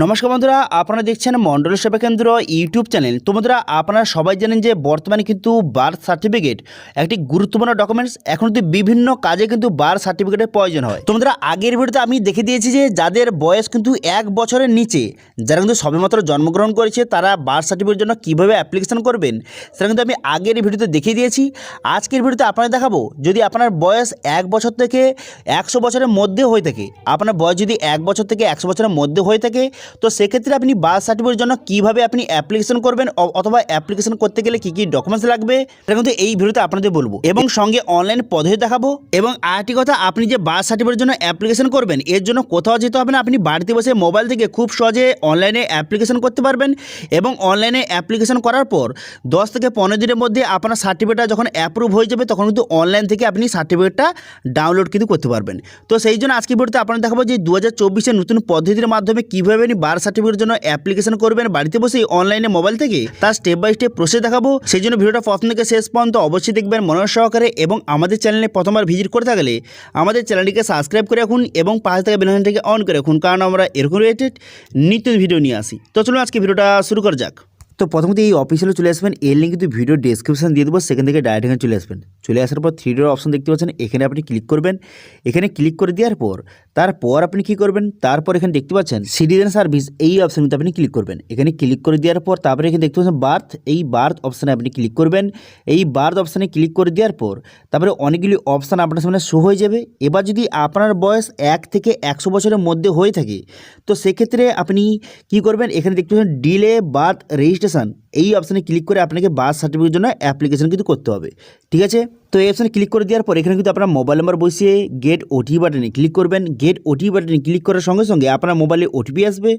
নমস্কার বন্ধুরা, আপনারা দেখছেন মন্ডল সেবা কেন্দ্র ইউটিউব চ্যানেল। তো বন্ধুরা, আপনারা সবাই জানেন যে বর্তমানে কিন্তু বার্থ সার্টিফিকেট একটি গুরুত্বপূর্ণ ডকুমেন্টস। এখন কিন্তু বিভিন্ন কাজে কিন্তু বার্থ সার্টিফিকেটের প্রয়োজন হয়। তো বন্ধুরা, আগের ভিডিওতে আমি দেখে দিয়েছি যে যাদের বয়স কিন্তু 1 বছরের নিচে, যারা কিন্তু সবেমাত্র জন্মগ্রহণ করেছে, তারা বার্থ সার্টিফিকেটের জন্য কীভাবে অ্যাপ্লিকেশন করবেন সেটা কিন্তু আমি আগের ভিডিওতে দেখিয়ে দিয়েছি। আজকের ভিডিওতে আপনারা দেখাবো, যদি আপনার বয়স 1 বছর থেকে 100 বছরের মধ্যে হয়ে থাকে, আপনার বয়স যদি 1 বছর থেকে 100 বছরের মধ্যে হয়ে থাকে, তো সেক্ষেত্রে আপনি বার্থ সার্টিফিকেটের জন্য কীভাবে আপনি অ্যাপ্লিকেশন করবেন অথবা অ্যাপ্লিকেশন করতে গেলে কী কী ডকুমেন্টস লাগবে সেটা কিন্তু এই ভিডিওতে আপনাদের বলবো, এবং সঙ্গে অনলাইন পদ্ধতি দেখাবো। এবং আরেকটি কথা, আপনি যে বার্থ সার্টিফিকেটের জন্য অ্যাপ্লিকেশন করবেন, এর জন্য কোথাও যেতে হবে না। আপনি বাড়িতে বসে মোবাইল থেকে খুব সহজে অনলাইনে অ্যাপ্লিকেশন করতে পারবেন, এবং অনলাইনে অ্যাপ্লিকেশন করার পর 10 থেকে 15 দিনের মধ্যে আপনার সার্টিফিকেটটা যখন অ্যাপ্রুভ হয়ে যাবে, তখন কিন্তু অনলাইন থেকে আপনি সার্টিফিকেটটা ডাউনলোড কিন্তু করতে পারবেন। তো সেই জন্য আজকে ভিডিওতে আপনারা দেখাবো যে 2024-এর নতুন পদ্ধতির মাধ্যমে কীভাবে আপনি বার্থ সার্টিফিকেটের জন্য অ্যাপ্লিকেশন করবেন বাড়িতে বসেই অনলাইনে মোবাইল থেকে, তার স্টেপ বাই স্টেপ প্রসেস দেখাবো। সেই জন্য ভিডিওটা প্রথম থেকে শেষ পর্যন্ত অবশ্যই দেখবেন মনোযোগ সহকারে, এবং আমাদের চ্যানেলে প্রথমবার ভিজিট করে থাকলে আমাদের চ্যানেলটিকে সাবস্ক্রাইব করে রাখুন এবং পাশে থেকে বেল আইকনটিকে অন করে রাখুন, কারণ আমরা এরকম রিলেটেড নিত্য ভিডিও নিয়ে আসি। তো চলুন আজকে ভিডিওটা শুরু করা যাক। তো প্রথমত এই অফিসিয়ালে চলে আসবেন, এর লিঙ্ক কিন্তু ভিডিও ডেসক্রিপশন দিয়ে দেবো, সেখান থেকে ডাইরেক্ট এখানে চলে আসবেন। চলে আসার পর 3 ডট অপশন দেখতে পাচ্ছেন, এখানে আপনি ক্লিক করবেন। এখানে ক্লিক করে দেওয়ার পর তারপর আপনি কি করবেন, তারপর এখানে দেখতে পাচ্ছেন সিটিজেন সার্ভিস, এই অপশন কিন্তু আপনি ক্লিক করবেন। এখানে ক্লিক করে দেওয়ার পর তারপরে এখানে দেখতে পাচ্ছেন বার্থ, এই বার্থ অপশানে আপনি ক্লিক করবেন। এই বার্থ অপশানে ক্লিক করে দেওয়ার পর তারপরে অনেকগুলি অপশান আপনার সামনে শো হয়ে যাবে। এবার যদি আপনার বয়স 1 থেকে 100 বছরের মধ্যে হয়ে থাকে, তো সেক্ষেত্রে আপনি কি করবেন, এখানে দেখতে পাচ্ছেন ডিলে বার্থ রেজিস্ট্রেশন, এই অপশানে ক্লিক করে আপনাকে বার্থ সার্টিফিকেটের জন্য অ্যাপ্লিকেশন কিন্তু করতে হবে। ঠিক আছে, তো এই অপশানে ক্লিক করে দেওয়ার পর এখানে কিন্তু আপনার মোবাইল নাম্বার বসিয়ে গেট ওটিপি বাটনে ক্লিক করবেন। গেট ওটিপি বাটনে ক্লিক করার সঙ্গে সঙ্গে আপনার মোবাইলে ওটিপি আসবে।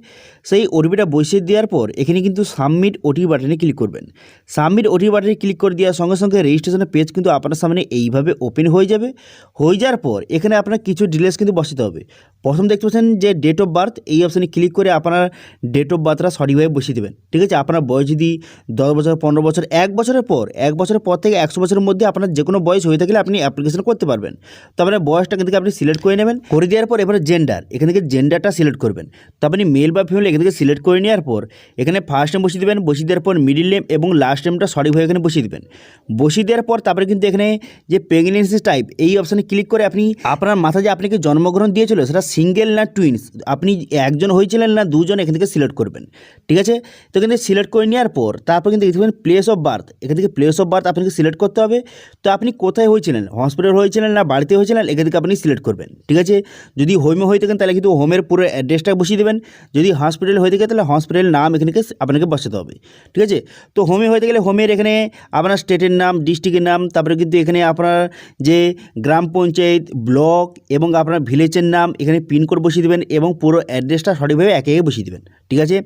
সেই ওটিপিটা বসিয়ে দেওয়ার পর এখানে কিন্তু সাবমিট ওটিপি বাটনে ক্লিক করবেন। সাবমিট ওটিপি বাটনে ক্লিক করে দেওয়ার সঙ্গে সঙ্গে রেজিস্ট্রেশনের পেজ কিন্তু আপনার সামনে এইভাবে ওপেন হয়ে যাবে। হয়ে যাওয়ার পর এখানে আপনার কিছু ডিটেলস কিন্তু বসাতে হবে। প্রথম দেখতে পাচ্ছেন যে ডেট অফ বার্থ, এই অপশানে ক্লিক করে আপনার ডেট অফ বার্থটা সঠিকভাবে বসিয়ে দেবেন। ঠিক আছে, আপনার বয়স যদি 10 বছর, 15 বছর, 1 বছরের পর থেকে 100 বছরের মধ্যে আপনার যে কোনো বয়স হয়ে থাকলে আপনি অ্যাপ্লিকেশন করতে পারবেন। তো আপনার বয়সটা কিন্তু আপনি সিলেক্ট করে নেবেন। করে দেওয়ার পর এবারে জেন্ডার, এখান থেকে জেন্ডারটা সিলেক্ট করবেন। তো আপনি মেল বা ফিমেল এখান থেকে সিলেক্ট করে নেওয়ার পর এখানে ফার্স্ট নেম বসিয়ে দেবেন। বসিয়ে দেওয়ার পর মিডিল নেম এবং লাস্ট নেমটা সঠিকভাবে এখানে বসিয়ে দেবেন। বসিয়ে দেওয়ার পর তারপরে কিন্তু এখানে যে প্রেগনেন্সি টাইপ, এই অপশানে ক্লিক করে আপনি আপনার মাথায় যে আপনাকে জন্মগ্রহণ দিয়েছিল সেটা সিঙ্গেল না টুইন্স, আপনি একজন হয়েছিলেন না দুজন, এখান থেকে সিলেক্ট করবেন। ঠিক আছে, তো এখানে সিলেক্ট করে নেওয়ার পর তারপর কিন্তু দেখবেন প্লেস অফ বার্থ, এখান থেকে প্লেস অফ বার্থ আপনাকে সিলেক্ট করতে হবে। তো আপনি কোথায় হয়েছিলেন, হসপিটাল হয়েছিলেন না বাড়িতে হয়েছিলেন, এখান থেকে আপনি সিলেক্ট করবেন। ঠিক আছে, যদি হোমে হয়ে থাকেন তাহলে কিন্তু হোমের পুরো অ্যাড্রেসটা বসিয়ে দেবেন। যদি হসপিটাল হয়ে থাকে তাহলে হসপিটালের নাম এখানে আপনাকে বসাতে হবে। ঠিক আছে, তো হোমে হয়ে গেলে হোমের এখানে আপনার স্টেটের নাম, ডিস্ট্রিক্টের নাম, তারপরে কিন্তু এখানে আপনার যে গ্রাম পঞ্চায়েত, ব্লক এবং আপনার ভিলেজের নাম, এখানে পিনকোড বসিয়ে দেবেন এবং পুরো অ্যাড্রেসটা সঠিকভাবে একে একে বসিয়ে দেবেন। ঠিক আছে,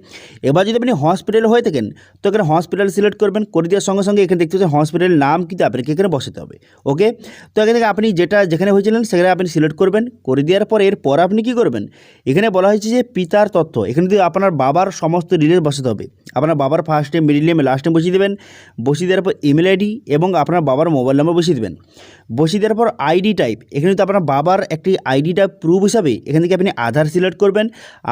এবার যদি আপনি হসপিটাল হয়ে থাকেন তো এখানে হসপিটাল সিলেক্ট করবেন। করে দেওয়ার সঙ্গে সঙ্গে এখানে দেখতে পাচ্ছেন হসপিটালের নাম কিন্তু আপনাকে এখানে বসাতে হবে। ওকে, তো এখান থেকে আপনি যেখানে হয়েছিলেন সেখানে আপনি সিলেক্ট করবেন। করে দেওয়ার পর এরপর আপনি কী করবেন, এখানে বলা হয়েছে যে পিতার তথ্য, এখানে যদি আপনার বাবার সমস্ত ডিটেলস বসাতে হবে। আপনার বাবার first name, middle name, last name বসিয়ে দেবেন। বসিয়ে দেওয়ার পর ইমেল আইডি এবং আপনার বাবার মোবাইল নাম্বার বসিয়ে দেবেন। বসিয়ে দেওয়ার পর আইডি টাইপ, এখানে তো আপনার বাবার একটি আইডিটা প্রুফ হিসাবে এখান থেকে আপনি আধার সিলেক্ট করবেন।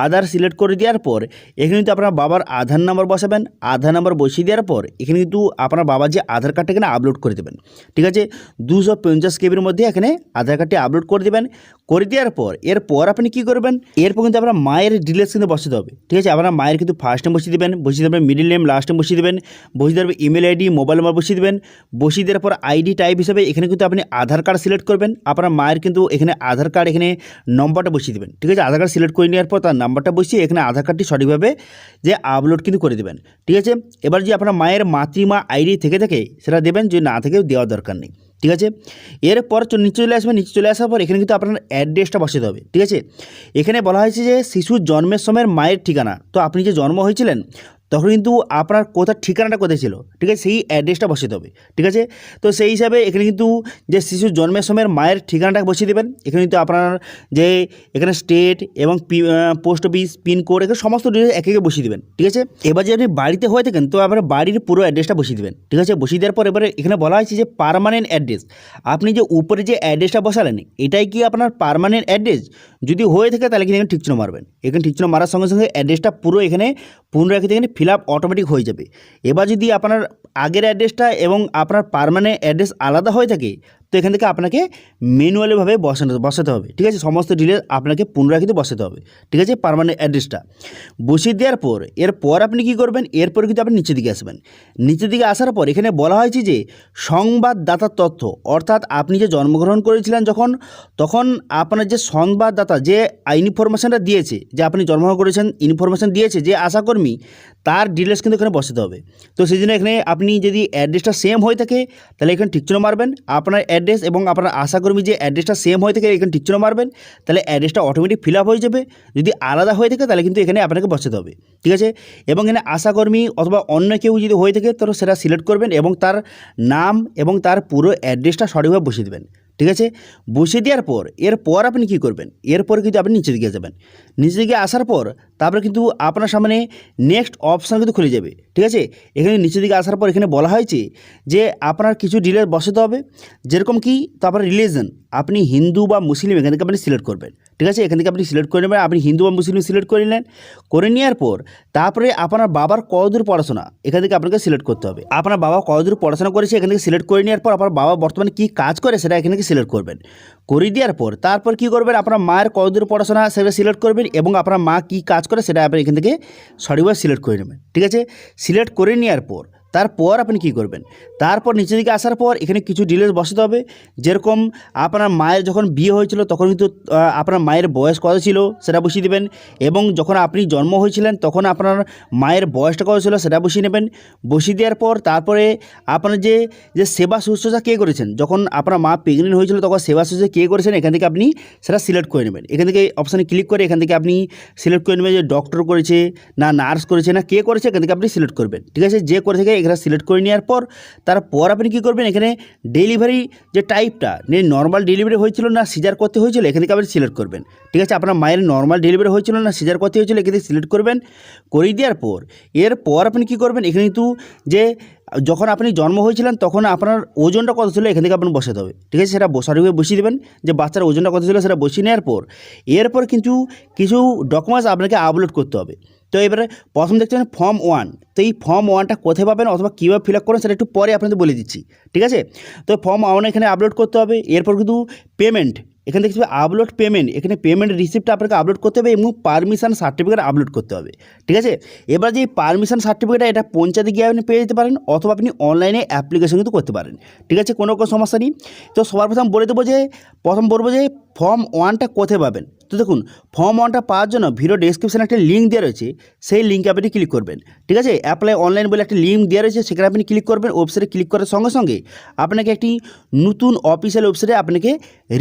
আধার সিলেক্ট করে দেওয়ার পর এখানে কিন্তু আপনার বাবার আধার নাম্বার বসাবেন। আধার নাম্বার বসিয়ে দেওয়ার পর এখানে কিন্তু আপনার বাবার যে আধার কার্ডটা এখানে আপলোড করে দেবেন। ঠিক আছে, 250 KB মধ্যে এখানে আধার কার্ডটি আপলোড করে দেবেন। করে দেওয়ার পর এরপর আপনি কী করবেন, এরপর কিন্তু আপনার মায়ের ডিটেলস কিন্তু বসাতে হবে। ঠিক আছে, আপনার মায়ের কিন্তু ফার্স্ট নেম বসিয়ে দেবেন। বসিয়ে দেবেন মিডিল নেম, লাস্ট নেম বসিয়ে দেবেন। বসিয়ে দেওয়ার ইমেল আইডি, মোবাইল নাম্বার বসিয়ে দেবেন। বসিয়ে দেওয়ার পর আইডি টাইপ হিসাবে এখানে কিন্তু আপনি আধার কার্ড সিলেক্ট করবেন। আপনার মায়ের কিন্তু এখানে আধার কার্ড এখানে নম্বরটা বসিয়ে দেবেন। ঠিক আছে, আধার কার্ড সিলেক্ট করে নেওয়ার পর তার নাম্বারটা বসিয়ে এখানে আধার কার্ডটি সঠিকভাবে যে আপলোড কিন্তু করে দেবেন। ঠিক আছে, এবার যদি আপনার মায়ের মাতৃমা আইডি থেকে থাকে সেটা দেবেন, যদি না থেকে দেওয়ার দরকার নেই। ঠিক আছে, এরপর নিচে চলে আসবেন। নিচে চলে আসার পর এখানে কিন্তু আপনার অ্যাড্রেসটা বসাতে হবে। ঠিক আছে, এখানে বলা হয়েছে যে শিশুর জন্মের সময়ের মায়ের ঠিকানা, তো আপনি যে জন্ম হয়েছিলেন তখন কিন্তু আপনার কোথার ঠিকানাটা কোথায় ছিল, ঠিক আছে, সেই অ্যাড্রেসটা বসাতে হবে। ঠিক আছে, তো সেই হিসাবে এখানে কিন্তু যে শিশুর জন্মের সময়ের মায়ের ঠিকানাটা বসিয়ে দেবেন। এখানে কিন্তু আপনার যে এখানে স্টেট এবং পোস্ট অফিস, পিনকোড, এখানে সমস্ত ডিটেলস একে একে বসিয়ে দেবেন। ঠিক আছে, এবার যদি আপনি বাড়িতে হয়ে থাকেন তো আপনার বাড়ির পুরো অ্যাড্রেসটা বসিয়ে দেবেন। ঠিক আছে, বসিয়ে দেওয়ার পর এবারে এখানে বলা হয়েছে যে পার্মানেন্ট অ্যাড্রেস, আপনি যে উপরে যে অ্যাড্রেসটা বসালেন এটাই কি আপনার পার্মানেন্ট অ্যাড্রেস? যদি হয়ে থাকে তাহলে কিন্তু এখানে টিক চিহ্ন মারবেন। এখানে টিক চিহ্ন মারার সঙ্গে সঙ্গে অ্যাড্রেসটা পুরো এখানে পুনরায় কিন্তু এখানে ফিল আপ অটোমেটিক হয়ে যাবে। এবার যদি আপনার আগের অ্যাড্রেসটা এবং আপনার পার্মানেন্ট অ্যাড্রেস আলাদা হয়ে থাকে তো এখান থেকে আপনাকে ম্যানুয়ালিভাবে বসাতে হবে, ঠিক আছে। সমস্ত ডিটেলস আপনাকে পুনরায় কিন্তু বসাতে হবে, ঠিক আছে। পার্মানেন্ট অ্যাড্রেসটা বসিয়ে দেওয়ার পর এরপর আপনি কী করবেন, এরপর কিন্তু আপনি নিচের দিকে আসবেন। নিচের দিকে আসার পর এখানে বলা হয়েছে যে সংবাদদাতার তথ্য, অর্থাৎ আপনি যে জন্মগ্রহণ করেছিলেন তখন আপনার যে সংবাদদাতা যে ইনফরমেশানটা দিয়েছে, যে আপনি জন্মগ্রহণ করেছেন ইনফরমেশান দিয়েছে যে আশাকর্মী, তার ডিটেলস কিন্তু এখানে বসাতে হবে। তো সেই জন্য এখানে আপনি যদি অ্যাড্রেসটা সেম হয়ে থাকে তাহলে এখানে ঠিক চিহ্ন মারবেন। আপনার অ্যাড্রেস এবং আপনার আশাকর্মী যে অ্যাড্রেসটা সেম হয়ে থাকে এখানে ঠিক চিহ্ন মারবেন, তাহলে অ্যাড্রেসটা অটোমেটিক ফিল আপ হয়ে যাবে। যদি আলাদা হয়ে থাকে তাহলে কিন্তু এখানে আপনাকে বসাতে হবে, ঠিক আছে। এবং এখানে আশাকর্মী অথবা অন্য কেউ যদি হয়ে থাকে তাহলে সেটা সিলেক্ট করবেন এবং তার নাম এবং তার পুরো অ্যাড্রেসটা সঠিকভাবে বসিয়ে দেবেন, ঠিক আছে। বসিয়ে দেওয়ার পর এরপর আপনি কী করবেন, এরপর কিন্তু আপনি নিচের দিকে যাবেন। নিচের দিকে আসার পর তারপরে কিন্তু আপনার সামনে নেক্সট অপশান কিন্তু খুলে যাবে, ঠিক আছে। এখানে নিচের দিকে আসার পর এখানে বলা হয়েছে যে আপনার কিছু ডিটেলস বসাতে হবে, যেরকম কি তারপরে রিলিজন, আপনি হিন্দু বা মুসলিম এখান থেকে আপনি সিলেক্ট করবেন, ঠিক আছে। এখান থেকে আপনি সিলেক্ট করে নেবেন, আপনি হিন্দু বা মুসলিম সিলেক্ট করে নিলেন। করে নেওয়ার পর তারপরে আপনার বাবার কতদূর পড়াশোনা এখান থেকে আপনাকে সিলেক্ট করতে হবে। আপনার বাবা কতদূর পড়াশোনা করেছে এখান থেকে সিলেক্ট করে নেওয়ার পর আপনার বাবা বর্তমানে কী কাজ করে সেটা এখান থেকে সিলেক্ট করবেন। করে দেওয়ার পর তারপর কী করবেন, আপনার মায়ের কতদূর পড়াশোনা সেটা সিলেক্ট করবেন এবং আপনার মা কী কাজ করে সেটা আপনি এখান থেকে সঠিকভাবে সিলেক্ট করে নেবেন, ঠিক আছে। সিলেক্ট করে নেওয়ার পর তারপর আপনি কী করবেন, তারপর নিচের দিকে আসার পর এখানে কিছু ডিটেলস বসাতে হবে। যেরকম আপনার মায়ের যখন বিয়ে হয়েছিল তখন কিন্তু আপনার মায়ের বয়স কত ছিল সেটা বসিয়ে দেবেন, এবং যখন আপনি জন্ম হয়েছিলেন তখন আপনার মায়ের বয়সটা কত ছিল সেটা বসিয়ে নেবেন। বসিয়ে দেওয়ার পর তারপরে আপনার যে সেবা শুশ্রূষা কে করেছেন, যখন আপনার মা প্রেগনেন্ট হয়েছিল তখন সেবা শুশ্রূষা কে করেছেন এখান থেকে আপনি সেটা সিলেক্ট করে নেবেন। এখান থেকে অপশানে ক্লিক করে এখান থেকে আপনি সিলেক্ট করে নেবেন যে ডক্টর করেছে না নার্স করেছে না কে করেছে, এখান থেকে আপনি সিলেক্ট করবেন, ঠিক আছে। যে করে থেকে এখানে সিলেক্ট করে নেওয়ার পর তারপর আপনি কী করবেন, এখানে ডেলিভারি যে টাইপটা নর্মাল ডেলিভারি হয়েছিল না সিজার করতে হয়েছিল এখান থেকে আপনি সিলেক্ট করবেন, ঠিক আছে। আপনার মায়ের নর্মাল ডেলিভারি হয়েছিল না সিজার করতে হয়েছিল এখান থেকে সিলেক্ট করবেন। করে দেওয়ার পর এরপর আপনি কী করবেন, এখানে কিন্তু যে যখন আপনি জন্ম হয়েছিলেন তখন আপনার ওজনটা কত ছিল এখান থেকে আপনার বসাতে হবে, ঠিক আছে। সেটা সঠিকভাবে বসিয়ে দেবেন, যে বাচ্চার ওজনটা কত ছিল সেটা বসিয়ে নেওয়ার পর এরপর কিন্তু কিছু ডকুমেন্টস আপনাকে আপলোড করতে হবে। তো এবারে প্রথম দেখতে পাবেন ফর্ম 1। তো এই ফর্ম 1টা কোথায় পাবেন অথবা কীভাবে ফিল আপ করেন সেটা একটু পরে আপনাদের বলে দিচ্ছি, ঠিক আছে। তো ফর্ম 1 এখানে আপলোড করতে হবে। এরপর কিন্তু পেমেন্ট এখানে দেখতে পাবেন আপলোড পেমেন্ট, এখানে পেমেন্ট রিসিপ্টটা আপনাকে আপলোড করতে হবে এবং পারমিশন সার্টিফিকেট আপলোড করতে হবে, ঠিক আছে। এবার যে পারমিশন সার্টিফিকেটটা এটা পঞ্চায়েতে গিয়ে আপনি পেয়ে যেতে পারেন অথবা আপনি অনলাইনে অ্যাপ্লিকেশন কিন্তু করতে পারেন, ঠিক আছে। কোনো সমস্যা নেই। তো সবার প্রথম বলে দেবো যে বলবো যে ফর্ম 1টা কোথায় পাবেন। তো দেখুন ফর্ম 1টা পাওয়ার জন্য ভিডিও ডেসক্রিপশানে একটা লিঙ্ক দেওয়া রয়েছে, সেই লিঙ্কে আপনি ক্লিক করবেন, ঠিক আছে। অ্যাপ্লাই অনলাইন বলে একটা লিঙ্ক দেওয়া রয়েছে, সেখানে আপনি ক্লিক করবেন। ওয়েবসাইটে ক্লিক করার সঙ্গে সঙ্গে আপনাকে একটি নতুন অফিসিয়াল ওয়েবসাইটে আপনাকে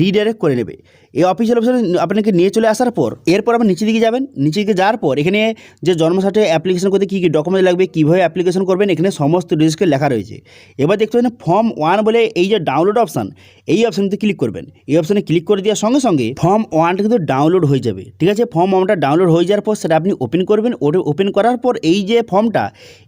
রিডাইরেক্ট করে নেবে। এই অফিসিয়াল ওয়েবসাইটে আপনাকে নিয়ে চলে আসার পর এরপর আপনি নিচের দিকে যাবেন। নিচে দিকে যাওয়ার পর এখানে যে জন্ম সার্টিফিকেট অ্যাপ্লিকেশন করতে কী কী ডকুমেন্ট লাগবে, কীভাবে অ্যাপ্লিকেশন করবেন, এখানে সমস্ত ডিটেলস লেখা রয়েছে। এবার দেখতে পাচ্ছেন ফর্ম 1 বলে এই যে ডাউনলোড অপশান, এই অপশানতে ক্লিক করবেন। এই অপশানে ক্লিক করে দেওয়ার সঙ্গে সঙ্গে ফর্ম 1টা কিন্তু ডাউনলোড হয়ে যাবে, ঠিক আছে। ফর্ম 1টা ডাউনলোড হয়ে যাওয়ার পর সেটা আপনি ওপেন করবেন। ওপেন করার পর এই যে ফর্মটা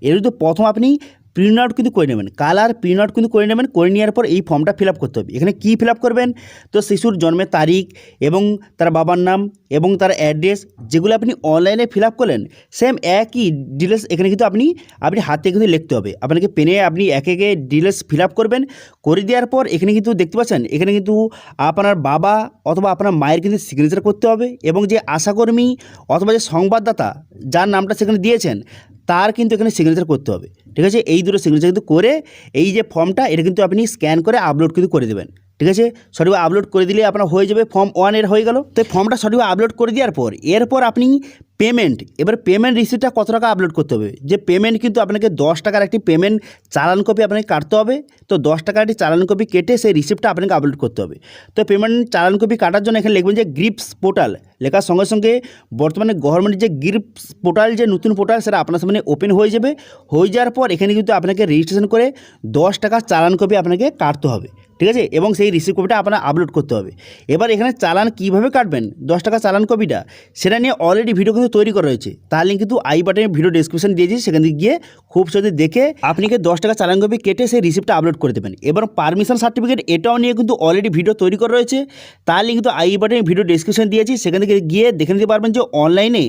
এর কিন্তু প্রথম আপনি প্রিন্ট আউট কিন্তু করে নেবেন, কালার প্রিন্ট আউট কিন্তু করে নেবেন। করে নেওয়ার পর এই ফর্মটা ফিল আপ করতে হবে। এখানে কী ফিল আপ করবেন, তো শিশুর জন্মের তারিখ এবং তার বাবার নাম এবং তার অ্যাড্রেস যেগুলো আপনি অনলাইনে ফিল আপ করলেন সেম একই ডিটেলস এখানে কিন্তু আপনি হাতে কিন্তু লিখতে হবে। আপনাকে পেনে আপনি একে ডিটেলস ফিল আপ করবেন। করে দেওয়ার পর এখানে কিন্তু দেখতে পাচ্ছেন এখানে কিন্তু আপনার বাবা অথবা আপনার মায়ের কিন্তু সিগনেচার করতে হবে এবং যে আশাকর্মী অথবা যে সংবাদদাতা যার নামটা সেখানে দিয়েছেন তার কিন্তু এখানে সিগনেচার করতে হবে, ঠিক আছে। এই দুটো সিগনেচার কিন্তু করে এই যে ফর্মটা এটা কিন্তু আপনি স্ক্যান করে আপলোড কিন্তু করে দেবেন, ঠিক আছে। সঠিকভাবে আপলোড করে দিলে আপনার হয়ে যাবে, ফর্ম 1 এর হয়ে গেল। তো ফর্মটা সঠিকভাবে আপলোড করে দেওয়ার পর এরপর আপনি পেমেন্ট, এবার পেমেন্ট রিসিপ্টটা কত টাকা আপলোড করতে হবে, যে পেমেন্ট কিন্তু আপনাকে 10 টাকার একটি পেমেন্ট চালান কপি আপনাকে কাটতে হবে। তো 10 টাকার একটি চালান কপি কেটে সেই রিসিপ্টটা আপনাকে আপলোড করতে হবে। তো পেমেন্ট চালান কপি কাটার জন্য এখানে লিখবেন যে গ্রিপস পোর্টাল, লেখার সঙ্গে সঙ্গে বর্তমানে গভর্নমেন্টের যে গ্রিপস পোর্টাল যে নতুন পোর্টাল সেটা আপনার সামনে ওপেন হয়ে যাবে। হয়ে যাওয়ার পর এখানে কিন্তু আপনাকে রেজিস্ট্রেশন করে 10 টাকার চালান কপি আপনাকে কাটতে হবে, ঠিক আছে। এবং সেই রিসিপ্ট কপিটা আপনার আপলোড করতে হবে। এবার এখানে চালান কীভাবে কাটবেন 10 টাকা চালান কপিটা সেটা নিয়ে অলরেডি ভিডিও কিন্তু কিন্তু তৈরি করা রয়েছে, তার লিঙ্ক কিন্তু আই বাটনে ভিডিও ডেসক্রিপশন দিয়েছি, সেখান থেকে গিয়ে খুব সহজে দেখে আপনি 10 টাকা চালান কপি কেটে সেই রিসিপ্টটা আপলোড করে দেবেন। এবার পারমিশন সার্টিফিকেট এটাও নিয়ে কিন্তু অলরেডি ভিডিও তৈরি করা রয়েছে, তার লিঙ্ক কিন্তু আই বাটনে ভিডিও ডেসক্রিপশন দিয়েছি, সেখান থেকে গিয়ে দেখে নিতে পারবেন যে অনলাইনে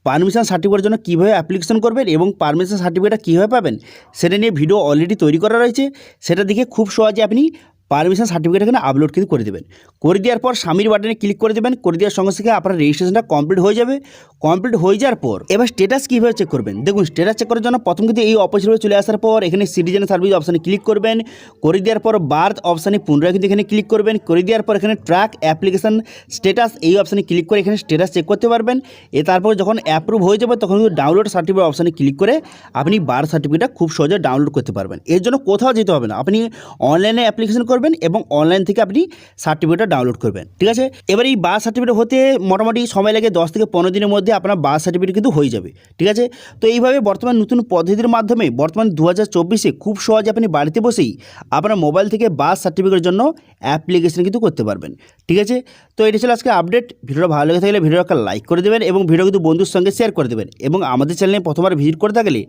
পারমিশন সার্টিফিকেটের জন্য কীভাবে অ্যাপ্লিকেশন করবেন এবং পারমিশন সার্টিফিকেটটা কীভাবে পাবেন সেটা নিয়ে ভিডিও অলরেডি তৈরি করা রয়েছে। সেটা দেখে খুব সহজে আপনি পারমিশন সার্টিফিকেট এখানে আপলোড কিন্তু করে দেবেন। করে দেওয়ার পর স্বামীর বাটনে ক্লিক করে দেবেন। করে দেওয়ার সঙ্গে সঙ্গে আপনার রেজিস্ট্রেশনটা কমপ্লিট হয়ে যাবে। কমপ্লিট হয়ে যাওয়ার পর এবার স্ট্যাটাস কীভাবে চেক করবেন, দেখুন স্ট্যাটাস চেক করার জন্য প্রথম কিন্তু এই অপশনে চলে আসার পর এখানে সিটিজেন সার্ভিস অপশানে ক্লিক করবেন। করে দেওয়ার পর বার্থ অপশানে পুনরায় কিন্তু এখানে ক্লিক করবেন। করে দেওয়ার পর এখানে ট্র্যাক অ্যাপ্লিকেশন স্ট্যাটাস এই অপশানে ক্লিক করে এখানে স্ট্যাটাস চেক করতে পারবেন। তারপর যখন অ্যাপ্রুভ হয়ে যাবে তখন কিন্তু ডাউনলোড সার্টিফিকেট অপশানে ক্লিক করে আপনি বার্থ সার্টিফিকেটটা খুব সহজে ডাউনলোড করতে পারবেন। এর জন্য কোথাও যেতে হবে না, আপনি অনলাইনে অ্যাপ্লিকেশন করবেন এবং অনলাইন থেকে আপনি সার্টিফিকেটটা ডাউনলোড করবেন। ঠিক আছে, এবার এই বার্থ সার্টিফিকেট হতে মোটামুটি সময় লাগে 10 থেকে 15 দিনের মধ্যে আপনার বার্থ সার্টিফিকেট কিন্তু হয়ে যাবে। ঠিক আছে, তো এইভাবে বর্তমান নতুন পদ্ধতির মাধ্যমে বর্তমান 2024-এ খুব সহজে আপনি বাড়িতে বসেই আপনার মোবাইল থেকে বার্থ সার্টিফিকেটের জন্য অ্যাপ্লিকেশন কিন্তু করতে পারবেন। ঠিক আছে, তো এটা ছিল আজকে আপডেট। ভিডিওটা ভালো লেগে থাকলে ভিডিওটা লাইক করে দেবেন এবং ভিডিও কিন্তু বন্ধুর সঙ্গে শেয়ার করে দেবেন এবং আমাদের চ্যানেলে প্রথমবার ভিজিট করে থাকলে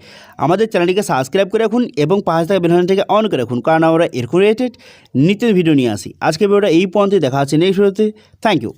আমাদের চ্যানেলটিকে সাবস্ক্রাইব করে রাখুন এবং পাশে থাকা বেল আইকনটিকে অন করে রাখুন, কারণ আমরা এরকম রিলেটেড নিত্য ভিডিও নিয়ে আসি। আজকে ভিডিওটা এই পর্যন্ত, দেখা হচ্ছে নেক্সট ভিডিওতে। Thank you.